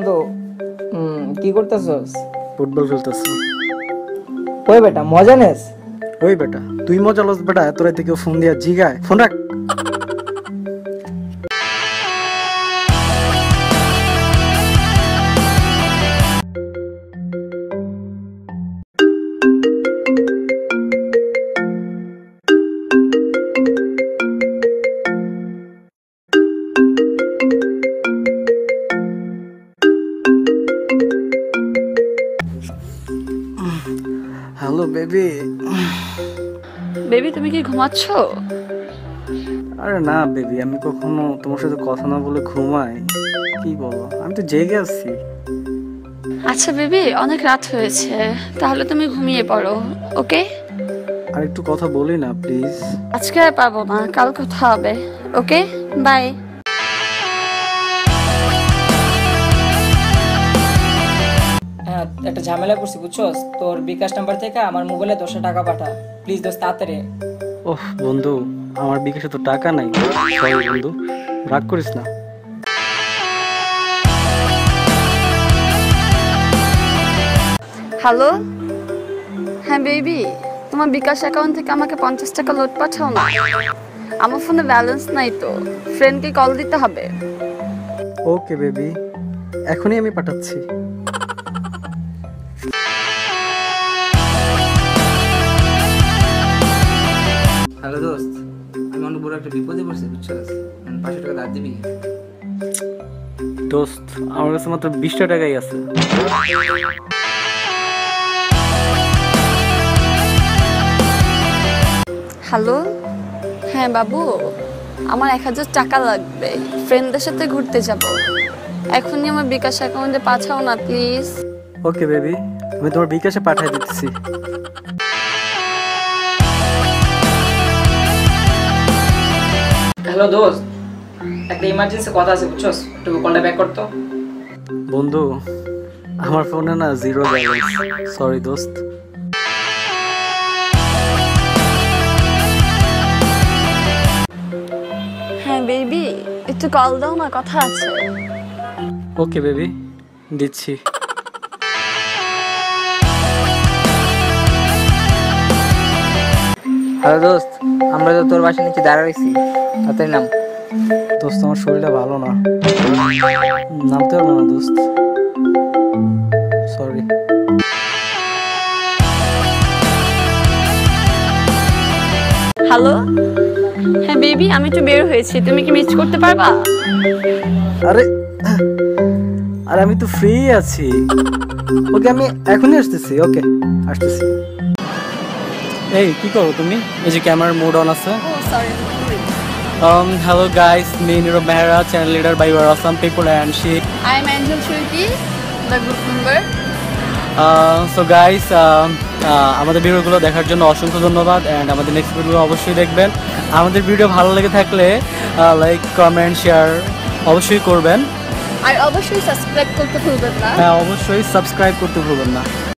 বন্ধু। কি করতেছস? ফুটবল খেলতেছি। ওই বেটা মজা নেস? ওই বেটা তুই মজা লস বেটা, এত রাতে কেউ ফোন দিয়া জিগায়? ফোন রাখ। Hello baby. বেবি তুমি কি ঘুমাচ্ছ? আরে না বেবি, আমি কখনো তোমার সাথে কথা না বলে ঘুমাই? কি বলো, আমি তো জেগে আছি। আচ্ছা বেবি, অনেক রাত হয়েছে, তাহলে তুমি ঘুমিয়ে পড়ো, ওকে? আর একটু কথা বলি না প্লিজ? আজকে আর পাবো না, কাল কথা হবে, ওকে? বাই। হ্যাঁ, একটা ঝামেলা করছি বুঝছস। তোর বিকাশ নাম্বার থেকে আমার মোবাইলে 10 টাকা পাঠা প্লিজ দোস্ত, তাড়াতাড়ি। ওহ বন্ধু, আমার বিকাশে তো টাকা নাই। সরি বন্ধু, রাগ করিস না। হ্যালো, হ্যাঁ বেবি, তোমার বিকাশ অ্যাকাউন্ট থেকে আমাকে 50 টাকা লোড পাঠাও না। আমার ফোনে ব্যালেন্স নাই তো, ফ্রেন্ডকে কল দিতে হবে। ওকে বেবি, এখনই আমি পাঠাচ্ছি। হ্যালো দোস্ত, আমি অনেক বড় একটা বিপদে পড়ছি বুঝছস। 500 টাকা ধার দিবি? দোস্ত আমার কাছে মাত্র 20 টাকাই আছে। হ্যালো, হ্যাঁ বাবু, আমার 1000 টাকা লাগবে, ফ্রেন্ডদের সাথে ঘুরতে যাব। এখনই আমার বিকাশ অ্যাকাউন্টে পাঠাও না প্লিজ। ওকে বেবি, আমি তোমার বিকাশে পাঠিয়ে দিচ্ছি। হ্যালো দোস্ত, একটা ইমার্জেন্সি কথা আছে বুঝছস, একটু কলটা ব্যাক করতো। বন্ধু আমার ফোনে না জিরো ব্যালেন্স, সরি দোস্ত। হ্যাঁ বেবি, একটু কল দাও না, কথা আছে। ওকে বেবি, দিচ্ছি। হ্যালো দোস্ত, আমরা তো তোর বাসার নিচে দাঁড়া রয়েছি, তাড়াতাড়ি নাম। দোস্ত আমার শরীরটা ভালো না, নামতে পারবো না দোস্ত, সরি। হ্যালো, হ্যাঁ বেবি, আমি একটু বের হয়েছি, তুমি কি মিস করতে পারবা? আরে আরে আমি তো ফ্রি আছি। ওকে আমি এখনই আসতেছি। ওকে আসতেছি। এই কি করো তুমি? এই যে ক্যামেরার মোড অন আছে। ও sorry. Hello guys, me Nirav Mehra, channel leader by your awesome people and shit. I am Angel Shruti, the group member. So guys, আমাদের ভিডিওগুলো দেখার জন্য অসংখ্য ধন্যবাদ এন্ড আমাদের নেক্সট ভিডিও অবশ্যই দেখবেন। আমাদের ভিডিও ভালো লেগে থাকলে লাইক কমেন্ট শেয়ার অবশ্যই করবেন আর অবশ্যই সাবস্ক্রাইব করতে ভুলবেন না। হ্যাঁ অবশ্যই সাবস্ক্রাইব করতে ভুলবেন না।